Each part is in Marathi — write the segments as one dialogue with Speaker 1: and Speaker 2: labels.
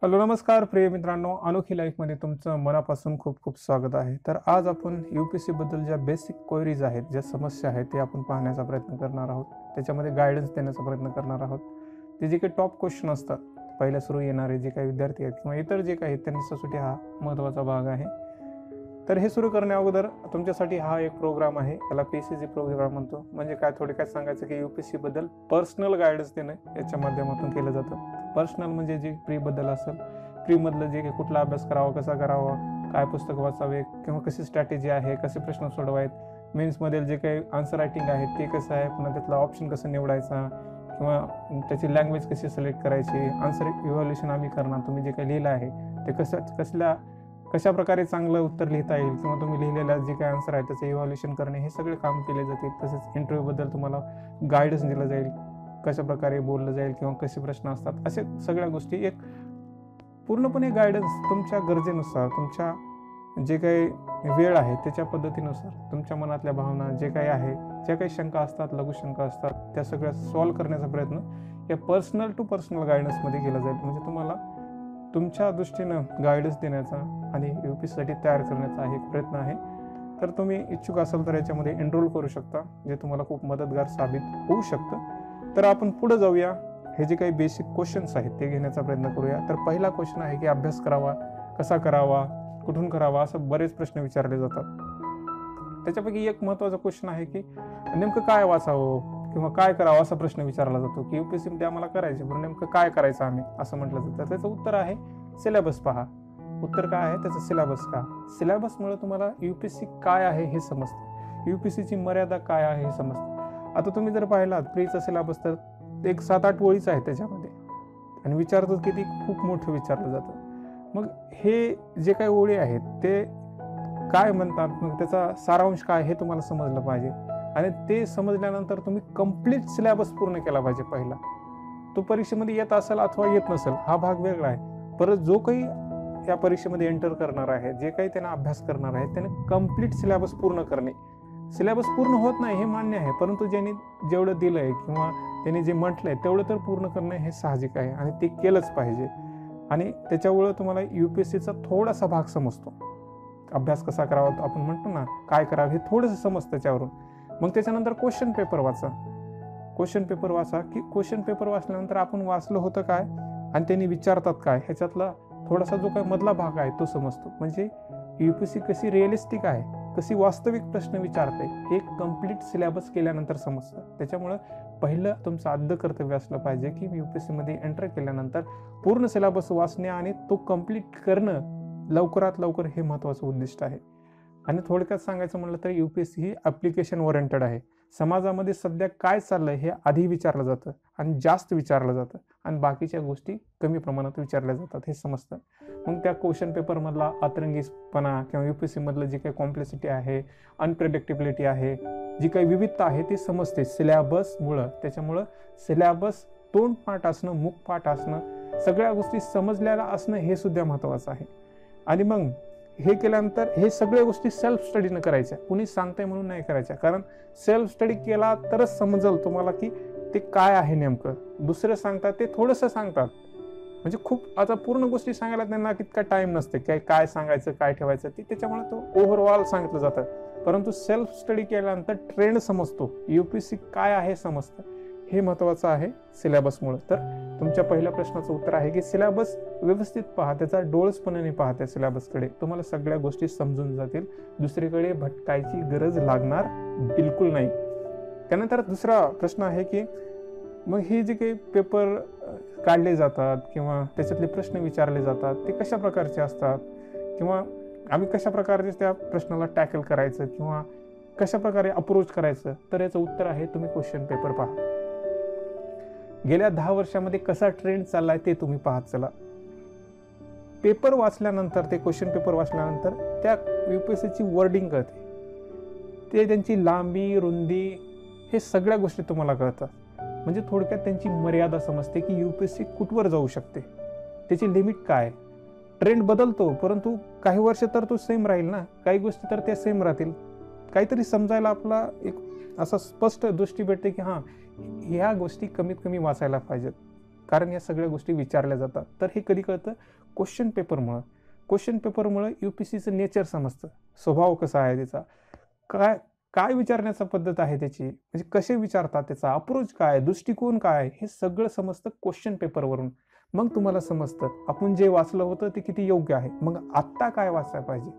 Speaker 1: हॅलो नमस्कार प्रिय मित्रांनो, अनोखी लाईफमध्ये तुमचं मनापासून खूप खूप स्वागत आहे. तर आज आपण UPSC बद्दल ज्या बेसिक क्वेरीज आहेत, ज्या समस्या आहेत ते आपण पाहण्याचा प्रयत्न करणार आहोत. त्याच्यामध्ये गायडन्स देण्याचा प्रयत्न करणार आहोत. ते जे काही टॉप क्वेश्चन असतात, पहिल्या सुरू येणारे जे काही विद्यार्थी आहेत किंवा इतर जे काही आहेत त्यांच्यासाठी हा महत्त्वाचा भाग आहे. तर हे सुरू करण्या अगोदर तुमच्यासाठी हा एक प्रोग्राम आहे, याला PCG प्रोग्राम म्हणतो. म्हणजे काय, थोडक्यात सांगायचं की UPSC बद्दल पर्सनल गायडन्स देणं याच्या माध्यमातून केलं जातं. पर्सनल म्हणजे जे प्रीबद्दल असेल, प्रीमधलं जे काही कुठला अभ्यास करावा, कसा करावा, काय पुस्तक वाचावे किंवा कशी स्ट्रॅटेजी आहे, कसे प्रश्न सोडवायत, मेन्समधील जे काही आन्सर रायटिंग आहे ते कसं आहे, पुन्हा त्यातला ऑप्शन कसं निवडायचा किंवा त्याची लँग्वेज कशी सिलेक्ट करायची, आन्सर इव्हॅल्युएशन आम्ही करणार, तुम्ही जे काही लिहिलं आहे ते कशा प्रकारे चांगलं उत्तर लिहिता येईल किंवा तुम्ही लिहिलेला जे काही आन्सर आहे त्याचं इव्हॅल्युएशन करणे, हे सगळे काम केले जातील. तसेच इंटरव्ह्यूबद्दल तुम्हाला गायडन्स दिलं जाईल, कशा प्रकारे बोललं जाईल किंवा कसे प्रश्न असतात, असे सगळ्या गोष्टी एक पूर्णपणे गायडन्स तुमच्या गरजेनुसार, तुमच्या जे काही वेळ आहे त्याच्या पद्धतीनुसार, तुमच्या मनातल्या भावना जे काही आहे, ज्या काही शंका असतात, लघुशंका असतात, त्या सगळ्या सॉल्व्ह करण्याचा प्रयत्न या पर्सनल टू पर्सनल गायडन्समध्ये केला जाईल. म्हणजे तुम्हाला तुमच्या दृष्टीनं गायडन्स देण्याचा आणि UPSCसाठी तयार करण्याचा एक प्रयत्न आहे. तर तुम्ही इच्छुक असाल तर याच्यामध्ये एनरोल करू शकता, जे तुम्हाला खूप मदतगार साबित होऊ शकतं. तर आपण पुढे जाऊया. हे जे काही बेसिक क्वेश्चन्स आहेत ते घेण्याचा प्रयत्न करूया. तर पहिला क्वेश्चन आहे की अभ्यास करावा, कसा करावा, कुठून करावा, असं बरेच प्रश्न विचारले जातात. त्याच्यापैकी एक महत्त्वाचा क्वेश्चन आहे की नेमकं काय वाचावं किंवा काय करावं, असा प्रश्न विचारला जातो की UPSCमध्ये आम्हाला करायचे, पण नेमकं काय करायचं आम्ही, असं म्हटलं जातं. त्याचं उत्तर आहे सिलेबस पहा. उत्तर काय आहे त्याचं, सिलेबस का. सिलेबसमुळे तुम्हाला UPSC काय आहे हे समजतं, UPSCची मर्यादा काय आहे हे समजतं. आता तुम्ही जर पाहिलात प्रीचं सिलेबस तर एक 7-8 ओळीच आहे त्याच्यामध्ये, आणि विचारतात की ती खूप मोठं विचारलं जातं. मग हे जे काही ओळी आहेत ते काय म्हणतात, मग त्याचा सारांश काय हे तुम्हाला समजलं पाहिजे. आणि ते समजल्यानंतर तुम्ही कंप्लीट सिलेबस पूर्ण केला पाहिजे. पहिला तो परीक्षेमध्ये येत असेल अथवा येत नसेल हा भाग वेगळा आहे, परत जो काही या परीक्षेमध्ये एंटर करणार आहे, जे काही त्यांना अभ्यास करणार आहे, त्याने कंप्लीट सिलेबस पूर्ण करणे. सिलेबस पूर्ण होत नाही हे मान्य आहे, परंतु ज्यांनी जेवढं दिलंय किंवा त्यांनी जे म्हटलंय तेवढं तर पूर्ण करणं हे साहजिक आहे आणि ते केलंच पाहिजे. आणि त्याच्यामुळे तुम्हाला UPSCचा थोडासा भाग समजतो. अभ्यास कसा करावा, आपण म्हणतो ना काय करावं, हे थोडंसं समजतं त्याच्यावरून. मग त्याच्यानंतर क्वेश्चन पेपर वाचा. क्वेश्चन पेपर वाचा की क्वेश्चन पेपर वाचल्यानंतर आपण वाचलं होतं काय आणि त्यांनी विचारतात काय, ह्याच्यातला थोडासा जो काही मधला भाग आहे तो समजतो. म्हणजे UPSC कशी रिअलिस्टिक आहे, कशी वास्तविक प्रश्न विचारते हे कंप्लीट सिलेबस केल्यानंतर समजतं. त्याच्यामुळं पहिलं तुमचं आद्य कर्तव्य असलं पाहिजे की UPSCमध्ये एंटर केल्यानंतर पूर्ण सिलेबस वाचणे आणि तो कंप्लीट करणं लवकरात लवकर हे महत्त्वाचं उद्दिष्ट आहे. आणि थोडक्यात सांगायचं म्हटलं तर UPSC ही ॲप्लिकेशन ओरिएंटेड आहे. समाजामध्ये सध्या काय चाललंय हे आधी विचारलं जातं आणि जास्त विचारलं जातं, आणि बाकीच्या गोष्टी कमी प्रमाणात विचारल्या जातात हे समजतं. मग त्या क्वेश्चन पेपरमधला अतरंगीपणा किंवा UPSC मधलं जे काही कॉम्प्लेक्सिटी आहे, अनप्रेडिक्टेबिलिटी आहे, जी काही विविधता आहे ती समजते सिलेबसमुळं. त्याच्यामुळं सिलेबस तोंडपाठ असणं, मुखपाठ असणं, सगळ्या गोष्टी समजलेल्या असणं हे सुद्धा महत्त्वाचं आहे. आणि मग हे केल्यानंतर हे सगळ्या गोष्टी सेल्फ स्टडीनं करायच्या, कुणी सांगताय म्हणून नाही करायच्या. कारण सेल्फ स्टडी केला तरच समजेल तुम्हाला की ते काय आहे नेमकं. दुसरे सांगतात ते थोडंसं सांगतात, म्हणजे खूप आता पूर्ण गोष्टी सांगायला त्यांना तितका टाइम नसते, काय सांगायचं, काय ठेवायचं ते, त्याच्यामुळे तो ओव्हरऑल सांगितलं जातं. परंतु सेल्फ स्टडी केल्यानंतर ट्रेंड समजतो, UPSC काय आहे समजतं, हे महत्त्वाचं आहे सिलेबसमुळे. तर तुमच्या पहिल्या प्रश्नाचं उत्तर आहे की सिलेबस व्यवस्थित पहा, त्याचा डोळसपणाने पहा त्या सिलेबसकडे, तुम्हाला सगळ्या गोष्टी समजून जातील. दुसरीकडे भटकायची गरज लागणार बिलकुल नाही. त्यानंतर दुसरा प्रश्न आहे की मग हे जे काही पेपर काढले जातात किंवा त्याच्यातले प्रश्न विचारले जातात ते कशा प्रकारचे असतात, किंवा आम्ही कशा प्रकारे त्या प्रश्नाला टॅकल करायचं किंवा कशा प्रकारे अप्रोच करायचं. तर याचं उत्तर आहे तुम्ही क्वेश्चन पेपर पहा. गेल्या 10 वर्षामध्ये कसा ट्रेंड चाललाय ते तुम्ही पाहत चला. पेपर वाचल्यानंतर, ते क्वेश्चन पेपर वाचल्यानंतर त्या UPSCची वर्डिंग कळते, ते त्यांची लांबी, रुंदी, हे सगळ्या गोष्टी तुम्हाला कळतात. म्हणजे थोडक्यात त्यांची मर्यादा समजते की UPSC कुठवर जाऊ शकते, त्याची लिमिट काय. ट्रेंड बदलतो, परंतु काही वर्ष तर तो सेम राहील ना, काही गोष्टी तर त्या सेम राहतील. काहीतरी समजायला आपला एक असा स्पष्ट दृष्टी भेटते की हां, ह्या गोष्टी कमीत कमी वाचायला पाहिजेत. कारण या सगळ्या गोष्टी विचारल्या जातात. तर हे कधी कळतं क्वेश्चन पेपरमुळं UPSCचं नेचर समजतं, स्वभाव कसा आहे त्याचा, काय काय विचारण्याचा पद्धत आहे त्याची, म्हणजे कसे विचारतात, त्याचा अप्रोच काय, दृष्टिकोन काय, हे सगळं समजतं क्वेश्चन पेपरवरून. मग तुम्हाला समजतं आपण जे वाचलं होतं ते किती योग्य आहे. मग आत्ता काय वाचायला पाहिजे,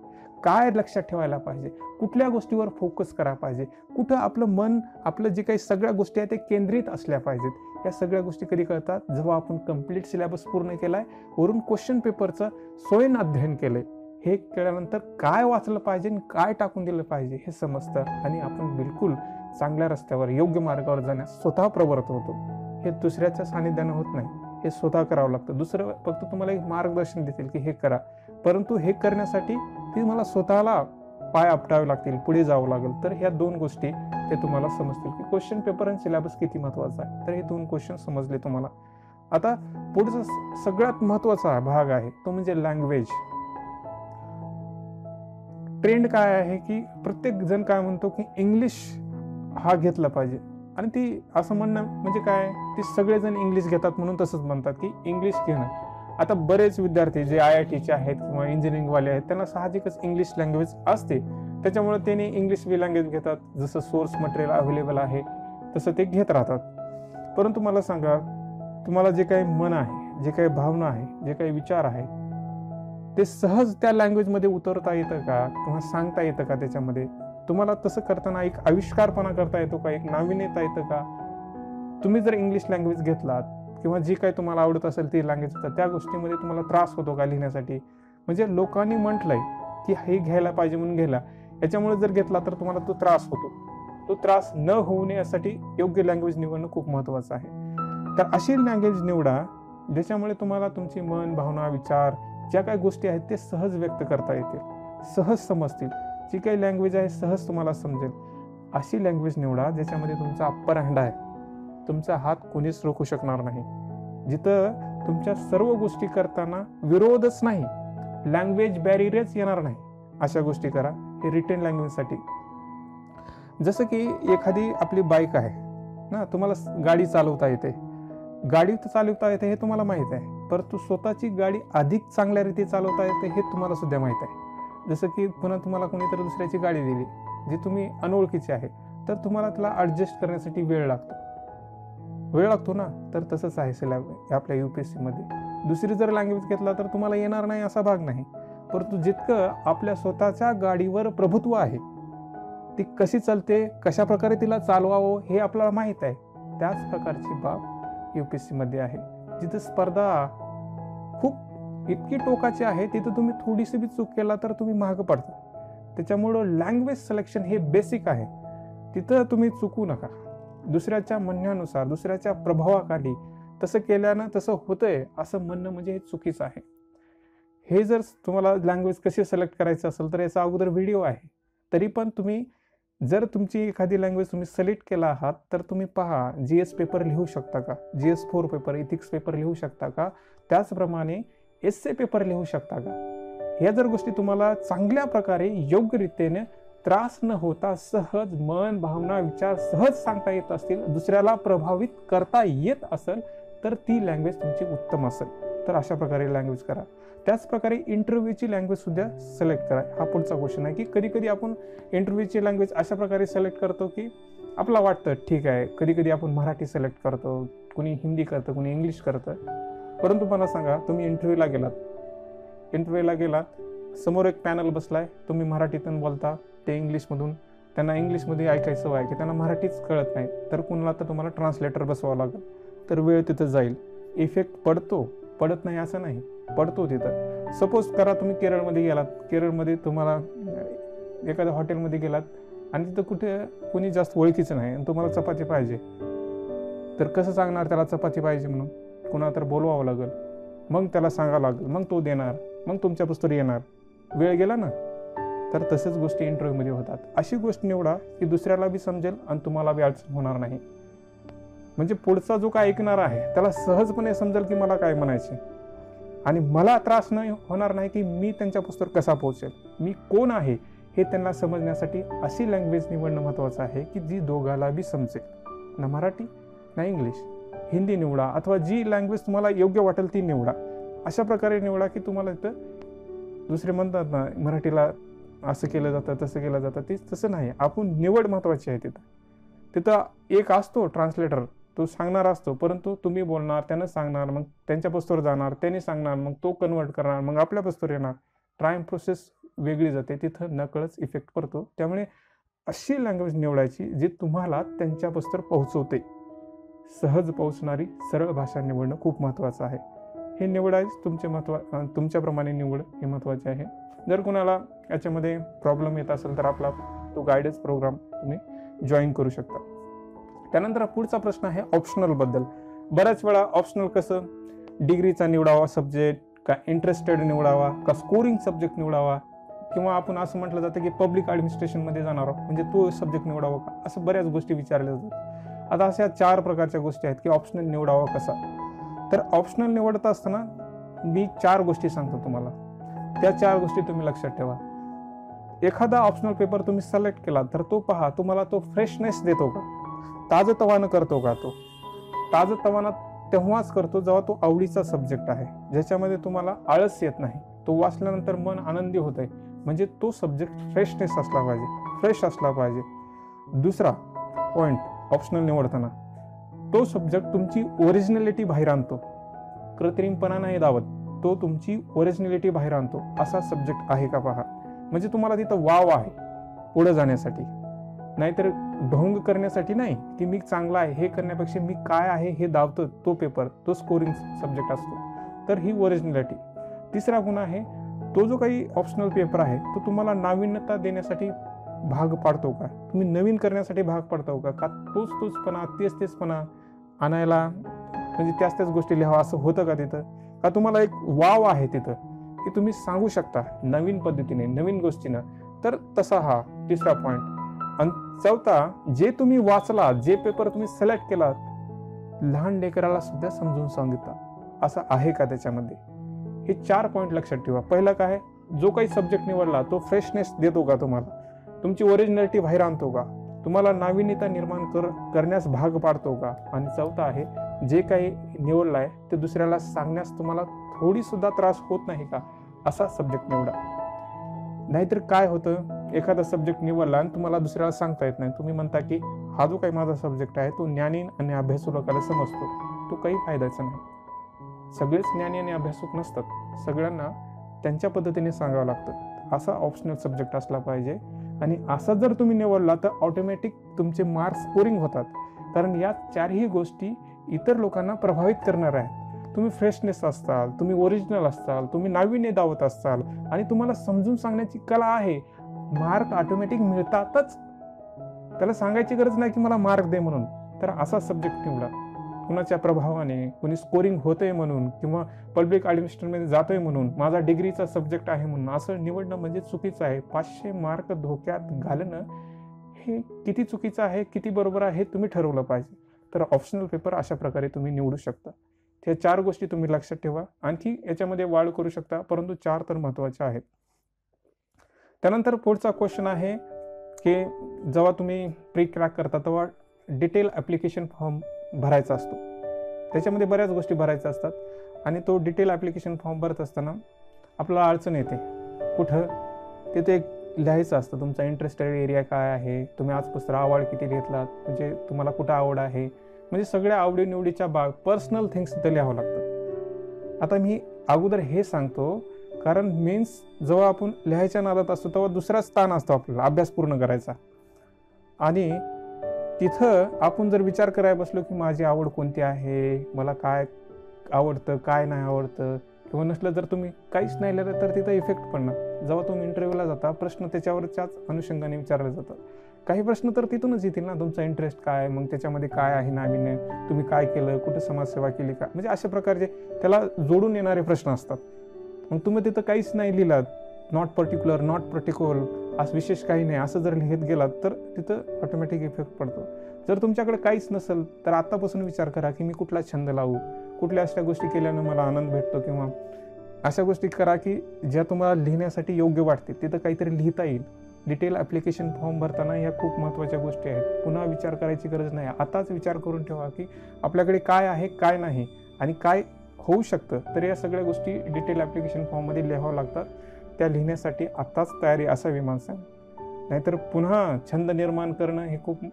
Speaker 1: काय लक्षात ठेवायला पाहिजे, कुठल्या गोष्टीवर फोकस करायला पाहिजे, कुठं आपलं मन, आपलं जे काही सगळ्या गोष्टी आहेत ते केंद्रित असल्या पाहिजेत. या सगळ्या गोष्टी कधी कळतात जेव्हा आपण कंप्लीट सिलेबस पूर्ण केलाय, वरून क्वेश्चन पेपरचं स्वयं अध्ययन केलंय. हे केल्यानंतर काय वाचलं पाहिजे आणि काय टाकून दिलं पाहिजे हे समजतं आणि आपण बिलकुल चांगल्या रस्त्यावर, योग्य मार्गावर जाण्यास स्वतः प्रवृत्त होतो. हे दुसऱ्याच्या सानिध्यानं होत नाही, हे स्वतः करावं लागतं. दुसरं फक्त तुम्हाला एक मार्गदर्शन देतील की हे करा, परंतु हे करण्यासाठी तुम्हाला स्वतःला पाय आपटावे लागतील, पुढे जावं लागेल. तर ह्या 2 गोष्टी ते तुम्हाला समजतील की क्वेश्चन पेपर आणि सिलेबस किती महत्त्वाचा आहे. तर हे 2 क्वेश्चन समजले तुम्हाला. आता पुढचा सगळ्यात महत्त्वाचा भाग आहे तो म्हणजे लँग्वेज. ट्रेंड काय आहे की प्रत्येक जण काय म्हणतो की इंग्लिश हा घेतला पाहिजे, आणि ती असं म्हणणं म्हणजे काय, ती सगळेजण इंग्लिश घेतात म्हणून तसंच म्हणतात की इंग्लिश घेणं. आता बरेच विद्यार्थी जे IITचे आहेत किंवा इंजिनिअरिंगवाले आहेत त्यांना साहजिकच इंग्लिश लँग्वेज असते, त्याच्यामुळे त्यांनी इंग्लिश लँग्वेज घेतात. जसं सोर्स मटेरियल अवेलेबल आहे तसं ते घेत राहतात. परंतु मला सांगा, तुम्हाला जे काही मन आहे, जे काही भावना आहे, जे काही विचार आहे, ते सहज त्या लँग्वेजमध्ये उतरता येतं का किंवा सांगता येतं का? त्याच्यामध्ये तुम्हाला तसं करताना एक आविष्कारपणा करता येतो का, एक नाविन्यता येतं का? तुम्ही जर इंग्लिश लँग्वेज घेतलात किंवा जी काही तुम्हाला आवडत असेल ती लँग्वेज, तर त्या गोष्टीमध्ये तुम्हाला त्रास होतो का लिहिण्यासाठी? म्हणजे लोकांनी म्हटलंय की हे घ्यायला पाहिजे म्हणून घ्यायला, याच्यामुळे जर घेतला तर तुम्हाला तो त्रास होतो. तो त्रास न होऊ नये यासाठी योग्य लँग्वेज निवडणं खूप महत्त्वाचं आहे. तर अशी लँग्वेज निवडा ज्याच्यामुळे तुम्हाला तुमची मन, भावना, विचार ज्या काही गोष्टी आहेत ते सहज व्यक्त करता येतील, सहज समजतील. जी काही लँग्वेज आहे सहज तुम्हाला समजेल अशी लँग्वेज निवडा ज्याच्यामध्ये तुमचा अप्पर हँड आहे, तुमचा हात कोणीच रोखू शकणार नाही, जिथं तुमच्या सर्व गोष्टी करताना विरोधच नाही, लँग्वेज बॅरियरच येणार नाही. अशा गोष्टी करा. हे रिटन लँग्वेजसाठी. जसं की एखादी आपली बाईक आहे ना, तुम्हाला गाडी चालवता येते, गाडी चालवता येते हे तुम्हाला माहीत आहे, परंतु स्वतःची गाडी अधिक चांगल्या रीती चालवता येते हे तुम्हाला सुद्धा माहीत आहे. जसं की पुन्हा तुम्हाला कोणीतरी दुसऱ्याची गाडी दिली जी तुम्ही अनोळखीची आहे, तर तुम्हाला त्याला ॲडजस्ट करण्यासाठी वेळ लागतो ना. तर तसंच आहे सिलेबस आपल्या UPSCमध्ये. दुसरी जर लँग्वेज घेतला तर तुम्हाला येणार नाही असा भाग नाही, परंतु जितकं आपल्या स्वतःच्या गाडीवर प्रभुत्व आहे, ती कशी चालते, कशा प्रकारे तिला चालवावं हे आपल्याला माहीत आहे, त्याच प्रकारची बाब UPSCमध्ये आहे. जिथं स्पर्धा खूप इतकी टोकाची आहे, तिथं तुम्ही थोडीशी बी चूक केला तर तुम्ही मागं पडता. त्याच्यामुळं लँग्वेज सिलेक्शन हे बेसिक आहे, तिथं तुम्ही चुकू नका. दुसऱ्याच्या म्हणण्यानुसार, दुसऱ्याच्या प्रभावाखाली तसं केल्यानं तसं होतंय असं म्हणणं म्हणजे हे चुकीचं आहे. हे जर तुम्हाला लँग्वेज कशी सिलेक्ट करायचं असेल तर याचा अगोदर व्हिडिओ आहे. तरी पण तुम्ही जर तुमची एखादी लँग्वेज तुम्ही सिलेक्ट केला आहात तर तुम्ही पहा, GS पेपर लिहू शकता का, GS4 पेपर, इथिक्स पेपर लिहू शकता का, त्याचप्रमाणे एस्से पेपर लिहू शकता का. ह्या जर गोष्टी तुम्हाला चांगल्या प्रकारे योग्यरीतीने त्रास न होता सहज मन, भावना, विचार सहज सांगता येत असतील, दुसऱ्याला प्रभावित करता येत असेल तर ती लँग्वेज तुमची उत्तम असेल. तर अशा प्रकारे लँग्वेज करा. त्याचप्रकारे इंटरव्ह्यूची लँग्वेज सुद्धा सिलेक्ट करा. हा पुढचा क्वेश्चन आहे की कधी कधी आपण इंटरव्ह्यूची लँग्वेज अशा प्रकारे सिलेक्ट करतो की आपला वाटतं ठीक आहे, कधी कधी आपण मराठी सिलेक्ट करतो, कुणी हिंदी करतं, कुणी इंग्लिश करतं. परंतु मला सांगा, तुम्ही इंटरव्ह्यूला गेलात, समोर एक पॅनल बसलाय, तुम्ही मराठीतून बोलता, ते इंग्लिशमधून, त्यांना इंग्लिशमध्ये ऐकायचं आहे की त्यांना मराठीच कळत नाही, तर कुणाला तर तुम्हाला ट्रान्सलेटर बसवावं लागेल. तर वेळ तिथं जाईल. इफेक्ट पडत नाही असं नाही, पडतो तिथं. सपोज करा तुम्ही केरळमध्ये गेलात, केरळमध्ये तुम्हाला एखाद्या हॉटेलमध्ये गेलात आणि तिथं कुठे कोणी जास्त ओळखीचं नाही आणि तुम्हाला चपाती पाहिजे, तर कसं सांगणार त्याला चपाती पाहिजे म्हणून? कुणाला तर बोलवावं लागेल, मग त्याला सांगावं लागेल, मग तो देणार, मग तुमच्या पुस्तरी येणार, वेळ गेला ना. तर तसंच गोष्टी इंटरव्ह्यूमध्ये होतात. अशी गोष्ट निवडा की दुसऱ्याला बी समजेल आणि तुम्हाला बी अडचण होणार नाही. म्हणजे पुढचा जो काय ऐकणार आहे त्याला सहजपणे समजेल की मला काय म्हणायचे, आणि मला त्रास नाही होणार नाही की मी त्यांच्या पुस्तकावर कसा पोहोचेल, मी कोण आहे हे त्यांना समजण्यासाठी अशी लँग्वेज निवडणं महत्त्वाचं आहे की जी दोघाला बी समजेल, ना मराठी ना इंग्लिश, हिंदी निवडा, अथवा जी लँग्वेज तुम्हाला योग्य वाटेल ती निवडा. अशा प्रकारे निवडा की तुम्हाला तिथं दुसरे म्हणतात ना मराठीला असं केलं जातं तसं केलं जातं, ते तसं नाही. आपण निवड महत्त्वाची आहे. तिथं एक असतो ट्रान्सलेटर, तो सांगणार असतो, परंतु तुम्ही बोलणार, त्यानं सांगणार, मग त्यांच्या पस्तोर जाणार, त्यांनी सांगणार, मग तो कन्वर्ट करणार, मग आपल्या पस्तोर येणार. टाईम प्रोसेस वेगळी जाते, तिथं नकळत इफेक्ट पडतो. त्यामुळे अशी लँग्वेज निवडायची जी तुम्हाला त्यांच्या पस्तोर पोहोचवते. सहज पोहोचणारी सरळ भाषा निवडणं खूप महत्त्वाचं आहे. हे निवडायच तुमच्याप्रमाणे निवड हे महत्त्वाचे आहे. जर कोणाला याच्यामध्ये प्रॉब्लेम येत असेल तर आपला तो गायडन्स प्रोग्राम तुम्ही जॉईन करू शकता. त्यानंतर पुढचा प्रश्न आहे ऑप्शनलबद्दल. बऱ्याच वेळा ऑप्शनल कसं डिग्रीचा निवडावा सब्जेक्ट, का इंटरेस्टेड निवडावा, का स्कोरिंग सब्जेक्ट निवडावा, किंवा आपण असं म्हटलं जातं की पब्लिक ॲडमिनिस्ट्रेशनमध्ये जाणार आहोत म्हणजे तो सब्जेक्ट निवडावा का, असं बऱ्याच गोष्टी विचारल्या जातात. आता अशा 4 प्रकारच्या गोष्टी आहेत की ऑप्शनल निवडावा कसा. तर ऑप्शनल निवडत असताना मी 4 गोष्टी सांगतो तुम्हाला. त्या 4 गोष्टी तुम्ही लक्षात ठेवा. एखादा ऑप्शनल पेपर तुम्ही सिलेक्ट केला तर तो पहा तुम्हाला तो फ्रेशनेस देतो का, ताजतवानं करतो का. तो ताजतवाना तेव्हाच करतो जेव्हा तो आवडीचा सब्जेक्ट आहे, ज्याच्यामध्ये तुम्हाला आळस येत नाही, तो वाचल्यानंतर मन आनंदी होत आहे, म्हणजे तो सब्जेक्ट फ्रेशनेस असला पाहिजे, फ्रेश असला पाहिजे. दुसरा पॉईंट ऑप्शनल निवडताना तो सब्जेक्ट तुमची ओरिजिनॅलिटी बाहेर आणतो, कृत्रिमपणा नाही दावत, तो तुमची ओरिजिनॅलिटी बाहेर आणतो असा सब्जेक्ट आहे का पहा. म्हणजे तुम्हाला तिथं वाव आहे पुढे जाण्यासाठी, नाहीतर ढोंग करण्यासाठी नाही की मी चांगला आहे हे करण्यापेक्षा मी काय आहे हे दावतो तो पेपर, तो स्कोरिंग सब्जेक्ट असतो. तर ही ओरिजिनॅलिटी. तिसरा गुण आहे तो जो काही ऑप्शनल पेपर आहे तो तुम्हाला नाविन्यता देण्यासाठी भाग पाडतो का, तुम्ही नवीन करण्यासाठी भाग पाडतो का, तोचपणा तेचपणा आणायला म्हणजे त्याच गोष्टी लिहावा असं होतं का तिथं, का तुम्हाला एक वाव आहे तिथं की तुम्ही सांगू शकता नवीन पद्धतीने नवीन गोष्टीनं. तर तसा हा तिसरा पॉईंट. आणि चौथा, जे तुम्ही वाचला, जे पेपर तुम्ही सिलेक्ट केला, लहान लेकराला सुद्धा समजून सांगितलं असं आहे का त्याच्यामध्ये. हे 4 पॉईंट लक्षात ठेवा. पहिलं काय, जो काही सब्जेक्ट निवडला तो फ्रेशनेस देतो का तुम्हाला, तुमची ओरिजिनॅलिटी बाहेर आणतो का, तुम्हाला नाविन्यता निर्माण करण्यास भाग पाडतो का. आणि चौथा आहे, जे काही निवडलाय ते दुसऱ्याला सांगण्यास तुम्हाला थोडी सुद्धा त्रास होत नाही का, असा सब्जेक्ट निवडा. नाहीतर काय होतं, एखादा सब्जेक्ट निवडला आणि तुम्हाला दुसऱ्याला सांगता येत नाही, तुम्ही म्हणता की हा जो काही माझा सब्जेक्ट आहे तो ज्ञानी आणि अभ्यासू लोकांना समजतो, तो काही फायद्याचा नाही. सगळेच ज्ञानी आणि अभ्यासक नसतात, सगळ्यांना त्यांच्या पद्धतीने सांगावं लागतं. असा ऑप्शनल सब्जेक्ट असला पाहिजे. आणि असा जर तुम्ही निवडला तर ऑटोमॅटिक तुमचे मार्क्स स्कोरिंग होतात, कारण या 4ही गोष्टी इतर लोकांना प्रभावित करणार आहेत. तुम्ही फ्रेशनेस असताल, तुम्ही ओरिजिनल असताल, तुम्ही नाविन्य दावत असताल आणि तुम्हाला समजून सांगण्याची कला आहे, मार्क ऑटोमॅटिक मिळतातच. त्याला सांगायची गरज नाही की मला मार्क दे म्हणून. तर असा सब्जेक्ट निवडा. कुणाच्या प्रभावाने, कुणी स्कोरिंग होतंय म्हणून किंवा पब्लिक ॲडमिनिस्ट्रेशनमध्ये जातोय म्हणून, माझा डिग्रीचा सब्जेक्ट आहे म्हणून असं निवडणं म्हणजे चुकीचं आहे. 500 मार्क धोक्यात घालणं हे किती चुकीचं आहे, किती बरोबर आहे हे तुम्ही ठरवलं पाहिजे. तर ऑप्शनल पेपर अशा प्रकारे तुम्ही निवडू शकता. त्या 4 गोष्टी तुम्ही लक्षात ठेवा. आणखी याच्यामध्ये वाढ करू शकता, परंतु 4 तर महत्त्वाच्या आहेत. त्यानंतर पुढचा क्वेश्चन आहे की जेव्हा तुम्ही प्री क्रॅक करता तेव्हा डिटेल ॲप्लिकेशन फॉर्म भरायचा असतो. त्याच्यामध्ये बऱ्याच गोष्टी भरायच्या असतात आणि तो डिटेल ॲप्लिकेशन फॉर्म भरत असताना आपल्याला अडचण येते. कुठं तिथे एक लिहायचं असतं तुमचा इंटरेस्टेड एरिया काय आहे, तुम्ही आजपासून आवड किती घेतलात, म्हणजे तुम्हाला कुठं आवड आहे, म्हणजे सगळ्या आवडीनिवडीच्या पर्सनल थिंग्स तिथे लिहावं लागतं. आता मी अगोदर हे सांगतो कारण मीन्स जेव्हा आपण लिहायच्या नादात असतो तेव्हा दुसरा स्थान असतो आपल्याला अभ्यास पूर्ण करायचा. आणि तिथं आपण जर विचार करायला बसलो की माझी आवड कोणती आहे, मला काय आवडतं काय नाही आवडतं, किंवा नसलं जर तुम्ही काहीच नाही लिहिलं तर तिथं इफेक्ट पडणार. जेव्हा तुम्ही इंटरव्ह्यूला जाता प्रश्न त्याच्यावरच्याच अनुषंगाने विचारले जातात. काही प्रश्न तर तिथूनच येतील ना, तुमचा इंटरेस्ट काय, मग त्याच्यामध्ये काय आहे नाविन्य, तुम्ही काय केलं, कुठे समाजसेवा केली का, म्हणजे अशा प्रकारचे त्याला जोडून येणारे प्रश्न असतात. मग तुम्ही तिथं काहीच नाही लिहिलात, नॉट पर्टिक्युलर नॉट पर्टिक्युलर असं विशेष काही नाही असं जर लिहित गेलात तर तिथं ऑटोमॅटिक इफेक्ट पडतो. जर तुमच्याकडे काहीच नसेल तर आत्तापासून विचार करा की मी कुठला छंद लावू, कुठल्या अशा गोष्टी केल्यानं मला आनंद भेटतो, किंवा अशा गोष्टी करा की ज्या तुम्हाला लिहिण्यासाठी योग्य वाटते, तिथं काहीतरी लिहिता येईल. डिटेल ॲप्लिकेशन फॉर्म भरताना या खूप महत्त्वाच्या गोष्टी आहेत. पुन्हा विचार करायची गरज नाही. आताच विचार करून ठेवा की आपल्याकडे काय आहे, काय नाही आणि काय होऊ शकतं. तर या सगळ्या गोष्टी डिटेल ॲप्लिकेशन फॉर्ममध्ये लिहावं लागतात. त्या लिहिण्यासाठी आत्ताच तयारी असावी माणसाने. नाहीतर पुन्हा छंद निर्माण करणं हे खूप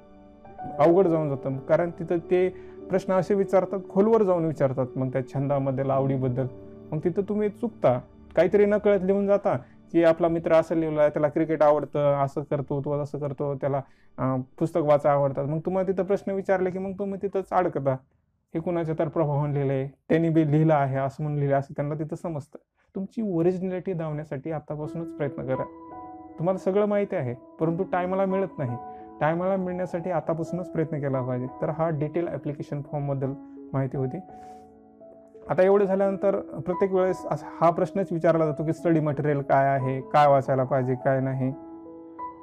Speaker 1: अवघड जाऊन जातं. कारण तिथं ते प्रश्न असे विचारतात, खोलवर जाऊन विचारतात मग त्या छंदाबद्दल, आवडीबद्दल. मग तिथं तुम्ही चुकता. काहीतरी नकळत लिहून जाता की आपला मित्र असं लिहिलं आहे, त्याला क्रिकेट आवडतं, असं करतो, तो असं करतो, त्याला पुस्तक वाचा आवडतात. मग तुम्हाला तिथं प्रश्न विचारले की मग तुम्ही तिथंच अडकता. हे कुणाच्या तर प्रभावाने लिहिलं आहे, त्यांनी बी लिहिलं आहे असं म्हणून लिहिलं, असं त्यांना तिथं समजतं. तुमची ओरिजिनॅलिटी दावण्यासाठी आतापासूनच प्रयत्न करा. तुम्हाला सगळं माहिती आहे, परंतु टायमाला मिळत नाही. टायमाला मिळण्यासाठी आतापासूनच प्रयत्न केला पाहिजे. तर हा डिटेल ॲप्लिकेशन फॉर्मबद्दल माहिती होती. आता एवढं झाल्यानंतर प्रत्येक वेळेस हा प्रश्नच विचारला जातो की स्टडी मटेरियल काय आहे, काय वाचायला पाहिजे, काय नाही.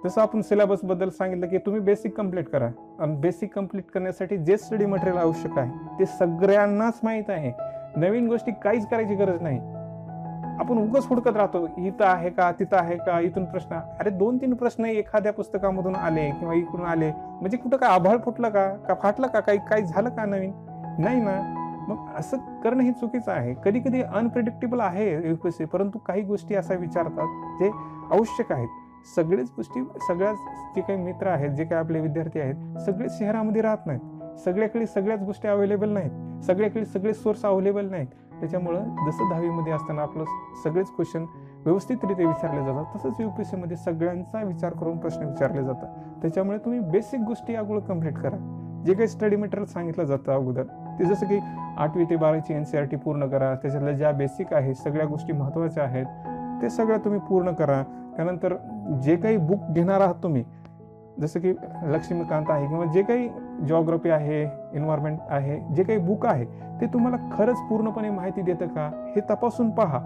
Speaker 1: जसं आपण सिलेबसबद्दल सांगितलं की तुम्ही बेसिक कंप्लीट करा. आणि बेसिक कंप्लीट करण्यासाठी जे स्टडी मटेरियल आवश्यक आहे ते सगळ्यांनाच माहीत आहे. नवीन गोष्टी काहीच करायची गरज नाही. आपण उगाच हुडकत राहतो, इथं आहे का, तिथं आहे का, इथून प्रश्न. अरे 2-3 प्रश्न एखाद्या पुस्तकामधून आले किंवा इकडून आले म्हणजे कुठं काय आभाळ फुटलं का फाटलं का, काही झालं का नवीन? नाही ना. मग असं करणं हे चुकीचं आहे. कधी कधी अनप्रिडिक्टेबल आहे यूपीएससी, परंतु काही गोष्टी असा विचारतात जे आवश्यक आहेत. सगळेच गोष्टी, सगळ्याच जे काही मित्र आहेत, जे काही आपले विद्यार्थी आहेत, सगळे शहरामध्ये राहत नाहीत. सगळ्याकडे सगळ्याच गोष्टी अवेलेबल नाहीत. सगळ्याकडे सगळे सोर्स अवेलेबल नाहीत. त्याच्यामुळं जसं 10वीमध्ये असताना आपलं सगळेच क्वेश्चन व्यवस्थितरित्या विचारले जातात, तसंच यूपीएससीमध्ये सगळ्यांचा विचार करून प्रश्न विचारले जातात. त्याच्यामुळे तुम्ही बेसिक गोष्टी अगोदर कंप्लीट करा. जे काही स्टडी मटेरियल सांगितलं जातं अगोदर, ते जसं की 8वी ते 12वीची NCERT पूर्ण करा. त्याच्यातल्या ज्या बेसिक आहेत, सगळ्या गोष्टी महत्त्वाच्या आहेत, ते सगळं तुम्ही पूर्ण करा. त्यानंतर जे काही बुक घेणार आहात तुम्ही, जसं की लक्ष्मीकांत आहे किंवा जे काही जिओग्राफी आहे, एन्व्हायरमेंट आहे, जे काही बुक आहे ते तुम्हाला खरंच पूर्णपणे माहिती देतं का हे तपासून पहा.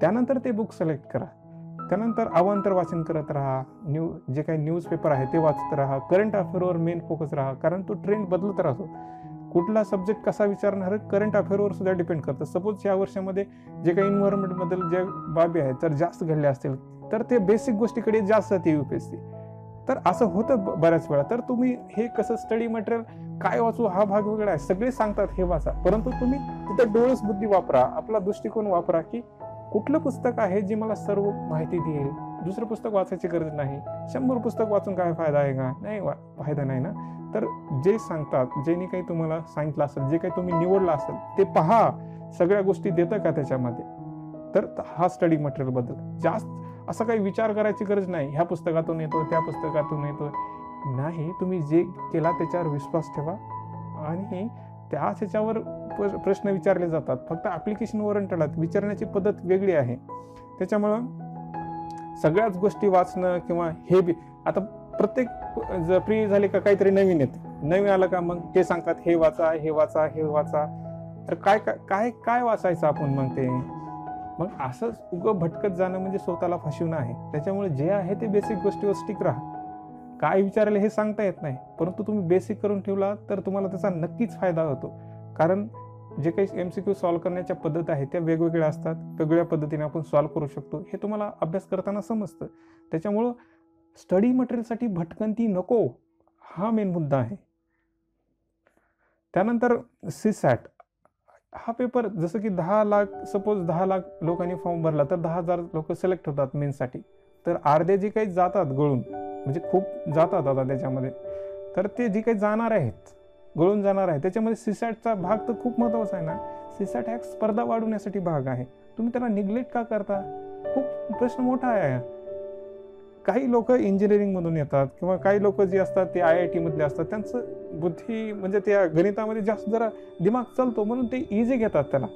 Speaker 1: त्यानंतर ते बुक सिलेक्ट करा. त्यानंतर अवांतर वाचन करत राहा. जे काही न्यूजपेपर आहे ते वाचत राहा. करंट अफेअरवर मेन फोकस राहा, कारण तो ट्रेंड बदलत राहतो. कुठला सब्जेक्ट कसा विचारणार करंट अफेअरवर सुद्धा डिपेंड करतं. सपोज या वर्षामध्ये जे काही एन्व्हायरमेंटबद्दल ज्या बाबी आहेत तर जास्त घडल्या असतील तर ते बेसिक गोष्टीकडे जास्त जाते यूपीएससी. तर असं होतं बऱ्याच वेळा. तर तुम्ही हे कसं स्टडी मटेरियल काय वाचू हा भाग वेगळा आहे. सगळे सांगतात हे वाचा, परंतु तुम्ही तिथं डोळस बुद्धी वापरा, आपला दृष्टिकोन वापरा की कुठलं पुस्तक आहे जे मला सर्व माहिती देईल. दुसरं पुस्तक वाचायची गरज नाही. 100 पुस्तक वाचून काय फायदा आहे का? नाही, फायदा नाही ना. तर जे सांगतात, ज्यांनी काही तुम्हाला सांगितलं असेल, जे काही तुम्ही निवडलं असेल ते पहा. सगळ्या गोष्टी देतं का त्याच्यामध्ये? तर हा स्टडी मटेरियल बद्दल जास्त असा काही विचार करायची गरज नाही. ह्या पुस्तकातून येतो, त्या पुस्तकातून येतो, नाही. तुम्ही जे केला त्याच्यावर विश्वास ठेवा आणि त्याच ह्याच्यावर प्रश्न विचारले जातात. फक्त ॲप्लिकेशनवरून टळतात. विचारण्याची पद्धत वेगळी आहे. त्याच्यामुळं सगळ्याच गोष्टी वाचणं किंवा हे बी आता प्रत्येक फ्री झाले का काहीतरी नवीन येतं. नवीन आलं का मग ते सांगतात हे वाचा, हे वाचा, हे वाचा. तर काय काय काय वाचायचं आपण मग ते? मग असंच उगं भटकत जाणं म्हणजे स्वतःला फसवणं आहे. त्याच्यामुळे जे आहे ते बेसिक गोष्टीवर स्टिक राहा. काय विचारले हे सांगता येत नाही, परंतु तुम्ही बेसिक करून ठेवला तर तुम्हाला त्याचा नक्कीच फायदा होतो. कारण जे काही MCQ सॉल्व्ह करण्याच्या पद्धत आहे त्या वेगवेगळ्या असतात. वेगवेगळ्या पद्धतीने आपण सॉल्व्ह करू शकतो हे तुम्हाला अभ्यास करताना समजतं. त्याच्यामुळं स्टडी मटेरियलसाठी भटकंती नको, हा मेन मुद्दा आहे. त्यानंतर CSAT हा पेपर, जसं की 10 लाख, सपोज 10 लाख लोकांनी फॉर्म भरला तर 10,000 लोक सिलेक्ट होतात मेनसाठी. तर अर्धे जे काही जातात गळून, म्हणजे खूप जातात आता त्याच्यामध्ये, तर ते जे काही जाणार आहेत, गळून जाणार आहे, त्याच्यामध्ये CSATचा भाग तर खूप महत्त्वाचा आहे ना. CSAT हा एक स्पर्धा वाढवण्यासाठी भाग आहे. तुम्ही त्याला निग्लेक्ट का करता? खूप प्रश्न मोठा आहे. काही लोक इंजिनिअरिंगमधून येतात किंवा काही लोक जे असतात ते IIT मधले असतात, त्यांचं बुद्धी म्हणजे त्या गणितामध्ये जास्त जरा दिमाग चालतो म्हणून ते इझी घेतात त्याला.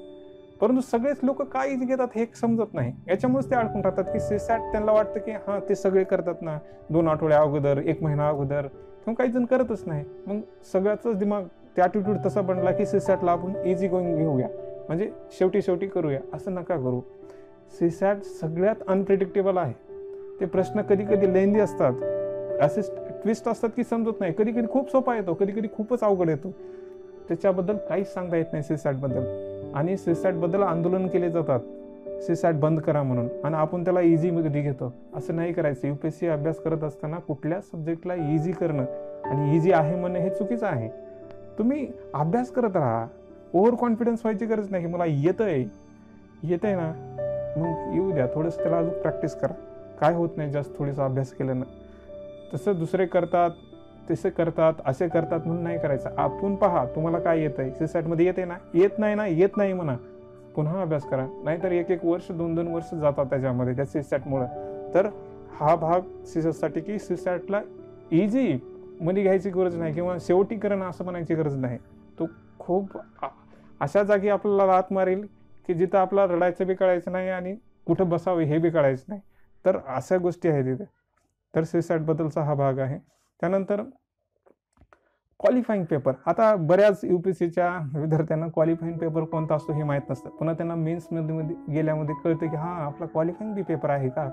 Speaker 1: परंतु सगळेच लोक काय इझी घेतात हे समजत नाही. याच्यामुळेच ते अडकून राहतात की CSAT त्यांना वाटतं की हां ते सगळे करतात ना, 2 आठवड्या अगोदर, 1 महिना अगोदर, किंवा काही जण करतच नाही. मग सगळ्याच दिमाग त्या ॲटिट्यूड तसा बनला की CSATला आपण इझी गोईंग घेऊया, म्हणजे शेवटी करूया. असं नका करू. CSAT सगळ्यात अनप्रिडिक्टेबल आहे. ते प्रश्न कधी कधी लेंदी असतात, असे ट्विस्ट असतात की समजत नाही. कधी कधी खूप सोपा येतो, कधी कधी खूपच अवघड येतो. त्याच्याबद्दल काहीच सांगता येत नाही CSAT बद्दल. आणि CSAT बद्दल आंदोलन केले जातात. सीसॅट बंद करा म्हणून आणि आपण त्याला इझी मध्ये घेतो. असं नाही करायचं. UPSC अभ्यास करत असताना कुठल्या सब्जेक्टला इझी करणं आणि इझी आहे म्हणणं हे चुकीचं आहे. तुम्ही अभ्यास करत राहा. ओव्हर कॉन्फिडन्स व्हायची गरज नाही की मला येतंय ना, मग येऊ द्या, थोडंसं त्याला अजून प्रॅक्टिस करा. काय होत नाही जास्त थोडंसं अभ्यास केल्यानं. तसं दुसरे करतात, तसे करतात, असे करतात म्हणून नाही करायचं. आपण पहा तुम्हाला काय येतंय. सीसॅटमध्ये येते ना, येत नाही म्हणा, पुन्हा अभ्यास करा. नाहीतर 1-1 वर्ष 2-2 वर्ष जातात त्याच्यामध्ये त्या सीसॅटमुळे. तर हा भाग सीसॅटसाठी की सीसॅटला इझी मध्ये घ्यायची गरज नाही किंवा शेवटी करणं असं म्हणायची गरज नाही. तो खूप अशा जागी आपल्याला लात मारेल की जिथं आपला रडायचं बी कळायचं नाही आणि कुठं बसावं हे बी कळायचं नाही. तर अशा गोष्टी आहेत तिथे. तर सीसॅटबद्दलचा हा भाग आहे. त्यानंतर क्वालिफाईंग पेपर. आता बऱ्याच UPSCच्या विद्यार्थ्यांना क्वालिफाईंग पेपर कोणता असतो हे माहीत नसतं. पुन्हा त्यांना मेन्समध्ये गेल्यामध्ये कळतं की हां, आपला क्वालिफाईंग बी पेपर आहे का.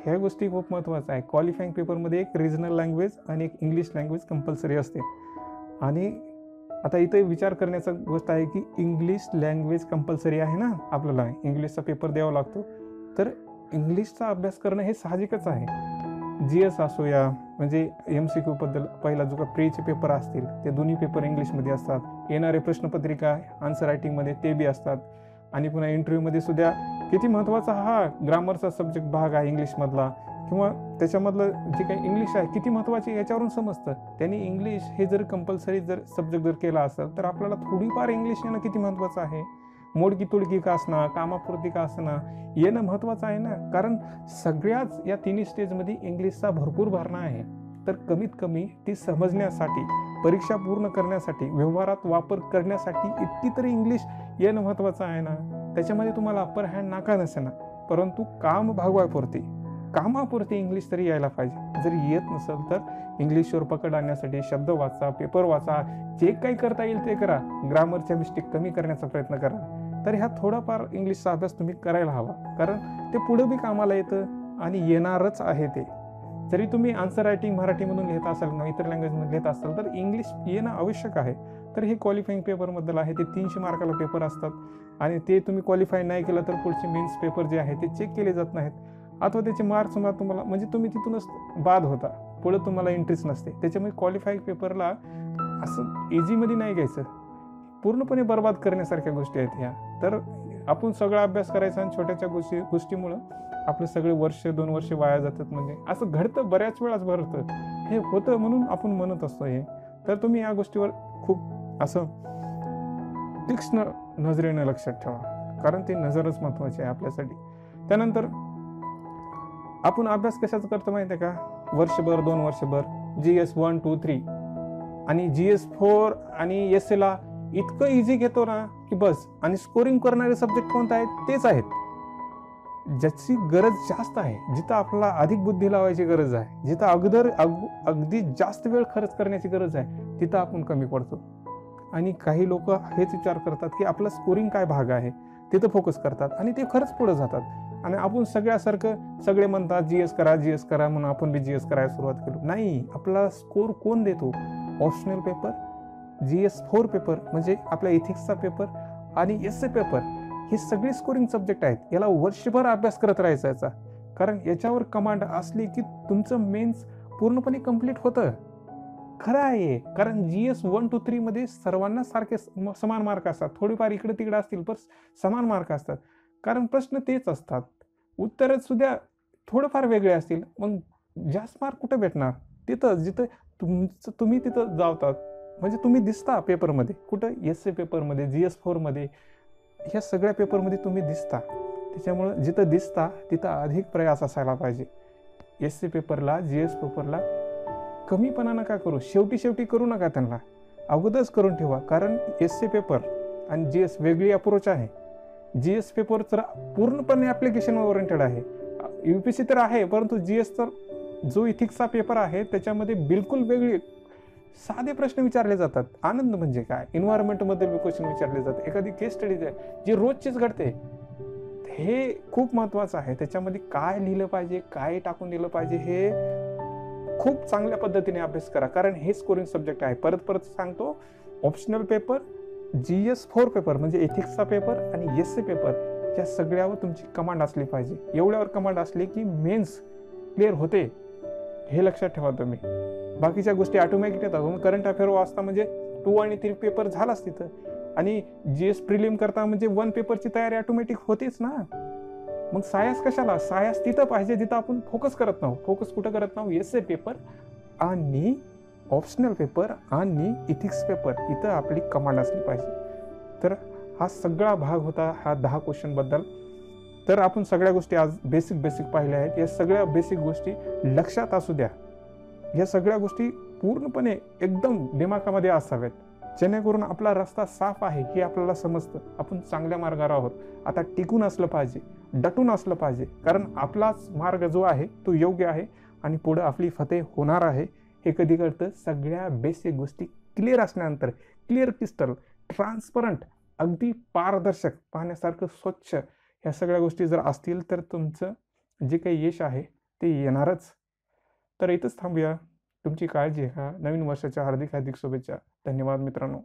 Speaker 1: ह्या गोष्टी खूप महत्त्वाच्या आहे. क्वालिफाईंग पेपरमध्ये एक रिजनल लँग्वेज आणि एक इंग्लिश लँग्वेज कंपल्सरी असते. आणि आता इथे विचार करण्याचा गोष्ट आहे की इंग्लिश लँग्वेज कंपल्सरी आहे ना, आपल्याला इंग्लिशचा पेपर द्यावा लागतो. तर इंग्लिशचा अभ्यास करणं हे साहजिकच आहे. GS असो या म्हणजे MCQ बद्दल पहिला जो का प्रीचे पेपर असतील ते दोन्ही पेपर इंग्लिशमध्ये असतात. येणारे प्रश्नपत्रिका आन्सर रायटिंगमध्ये ते बी असतात. आणि पुन्हा इंटरव्ह्यूमध्ये सुद्धा किती महत्त्वाचा हा ग्रामरचा सब्जेक्ट भाग आहे इंग्लिशमधला किंवा त्याच्यामधलं जे काही इंग्लिश आहे किती महत्त्वाचे याच्यावरून समजतं. त्यांनी इंग्लिश हे जर कंपल्सरी जर सब्जेक्ट जर केला असेल तर आपल्याला थोडीफार इंग्लिश येणं किती महत्त्वाचं आहे. मोडकी तोडकी का असणं, कामापुरती का असणं येणं महत्त्वाचं आहे ना. कारण सगळ्याच या तिन्ही स्टेजमध्ये इंग्लिशचा भरपूर भरणा आहे. तर कमीत कमी ती समजण्यासाठी, परीक्षा पूर्ण करण्यासाठी, व्यवहारात वापर करण्यासाठी इतकी तरी इंग्लिश येणं महत्त्वाचं आहे ना. त्याच्यामध्ये तुम्हाला अप्पर हँड नाका नसेना, परंतु कामापुरती इंग्लिश तरी यायला पाहिजे. जर येत नसेल तर इंग्लिशवर पकड आणण्यासाठी शब्द वाचा, पेपर वाचा, जे काही करता येईल ते करा. ग्रामरच्या मिस्टेक कमी करण्याचा प्रयत्न करा. तर ह्या थोडाफार इंग्लिशचा अभ्यास तुम्ही करायला हवा. कारण ते पुढे बी कामाला येतं आणि येणारच आहे ते. जरी तुम्ही आन्सर रायटिंग मराठीमधून लिहित असाल किंवा इतर लँग्वेजमधून लिहित असाल तर इंग्लिश येणं आवश्यक आहे. तर हे क्वालिफाईंग पेपरबद्दल आहे. ते 300 मार्काला पेपर असतात आणि ते तुम्ही क्वालिफाय नाही केलं तर पुढचे मेन्स पेपर जे आहे ते चेक केले जात नाहीत अथवा त्याचे मार्क्स तुम्हाला म्हणजे तुम्ही तिथूनच बाद होता. पुढे तुम्हाला इंटरेस्ट नसते. त्याच्यामुळे क्वालिफाईंग पेपरला असं इझीमध्ये नाही घ्यायचं. पूर्णपणे बर्बाद करण्यासारख्या गोष्टी आहेत ह्या. तर आपण सगळा अभ्यास करायचा आणि छोट्याच्या गोष्टीमुळं आपलं सगळे 1-2 वर्ष वाया जातात. म्हणजे असं घडतं, बऱ्याच वेळाच भरतं. हे होतं म्हणून आपण म्हणत असतो हे. तर तुम्ही या गोष्टीवर खूप असं तीक्ष्ण नजरेनं लक्षात ठेवा. कारण ती नजरच महत्त्वाची आहे आपल्यासाठी. त्यानंतर आपण अभ्यास कशाचा करतो माहिती आहे का. वर्षभर 2 वर्षभर GS 1, 2, 3 आणि GS 4 आणि SAला इतकं इझी घेतो ना की बस. आणि स्कोरिंग करणारे सब्जेक्ट कोणते आहेत तेच आहेत ज्याची गरज जास्त आहे. जिथं आपल्याला अधिक बुद्धी लावायची गरज आहे, जिथं अगदी जास्त वेळ खर्च करण्याची गरज आहे, तिथं आपण कमी पडतो. आणि काही लोक हेच विचार करतात की आपला स्कोरिंग काय भाग आहे तिथं फोकस करतात आणि ते खरंच पुढे जातात. आणि आपण सगळ्यासारखं सगळे म्हणतात GS करा म्हणून आपण बी GS करायला सुरुवात केलो. नाही, आपला स्कोर कोण देतो. ऑप्शनल पेपर, GS 4 पेपर म्हणजे आपल्या इथिक्सचा पेपर आणि SA पेपर हे सगळे स्कोरिंग सब्जेक्ट आहेत. याला वर्षभर अभ्यास करत राहायचा याचा. कारण याच्यावर कमांड असली की तुमचं मेन्स पूर्णपणे कंप्लीट होतं. खरं आहे. कारण GS 1, 2, 3 मध्ये सर्वांना सारखे समान मार्क असतात. थोडीफार इकडे तिकडे असतील पण समान मार्क असतात. कारण प्रश्न तेच असतात. उत्तर सुद्धा थोडंफार वेगळे असतील. मग जास्त मार्क कुठे भेटणार. तिथं जिथं तुम्ही तिथं जावतात. म्हणजे तुम्ही दिसता पेपरमध्ये. कुठं SA पेपरमध्ये, GS 4 मध्ये, ह्या सगळ्या पेपरमध्ये तुम्ही दिसता. त्याच्यामुळं जिथं दिसता तिथं अधिक प्रयास असायला पाहिजे. SA पेपरला, GS पेपरला कमीपणा नका करू. शेवटी करू नका त्यांना. अगोदरच करून ठेवा. कारण SA पेपर आणि GS वेगळी अप्रोच आहे. GS पेपर तर पूर्णपणे ॲप्लिकेशन ओरिएंटेड आहे. UPSC तर आहे, परंतु GS तर जो इथिक्सचा पेपर आहे त्याच्यामध्ये बिलकुल वेगळी साधे प्रश्न विचारले जातात. आनंद म्हणजे काय, एन्व्हायरमेंटमधील क्वेश्चन विचारले जातात. एखादी केस स्टडी आहे जी रोजचीच घडते. हे खूप महत्त्वाचं आहे. त्याच्यामध्ये काय लिहिलं पाहिजे, काय टाकून दिलं पाहिजे हे खूप चांगल्या पद्धतीने अभ्यास करा. कारण हे स्कोरिंग सब्जेक्ट आहे. परत सांगतो, ऑप्शनल पेपर, GS 4 पेपर म्हणजे एथिक्सचा पेपर आणि SA पेपर या सगळ्यावर तुमची कमांड असली पाहिजे. एवढ्यावर कमांड असली की मेन्स क्लिअर होते, हे लक्षात ठेवा तुम्ही. बाकीच्या गोष्टी ऑटोमॅटिक येतात. करंट अफेअर वाचता म्हणजे 2 आणि 3 पेपर झालाच तिथं, आणि GS प्रिलिम करता म्हणजे 1 पेपरची तयारी ऑटोमॅटिक होतेच ना. मग सायन्स कशाला? सायन्स तिथं पाहिजे जिथं आपण फोकस करत नाहो. फोकस कुठं करत नाहो? एसए पेपर आणि ऑप्शनल पेपर आणि इथिक्स पेपर, इथं आपली कमांड असली पाहिजे. तर हा सगळा भाग होता ह्या 10 क्वेश्चन बद्दल. तर आपण सगळ्या गोष्टी आज बेसिक पाहिल्या आहेत. या सगळ्या बेसिक गोष्टी लक्षात असू द्या. या सगळ्या गोष्टी पूर्णपणे एकदम दिमागामध्ये असाव्यात, जेणेकरून आपला रस्ता साफ आहे हे आपल्याला समजतं. आपण चांगल्या मार्गावर आहोत. आता टिकून असलं पाहिजे, डटून असलं पाहिजे, कारण आपलाच मार्ग जो आहे तो योग्य आहे आणि पुढे आपली फतेह होणार आहे. हे कधी कळतं? सगळ्या बेसिक गोष्टी क्लिअर असल्यानंतर. क्लिअर क्रिस्टल, ट्रान्सपरंट, अगदी पारदर्शक, पाहण्यासारखं स्वच्छ, ह्या सगळ्या गोष्टी जर असतील तर तुमचं जे काही यश आहे ते येणारच. तर इथंच थांबूया. तुमची काळजी घ्या. नवीन वर्षाच्या हार्दिक शुभेच्छा. धन्यवाद मित्रांनो.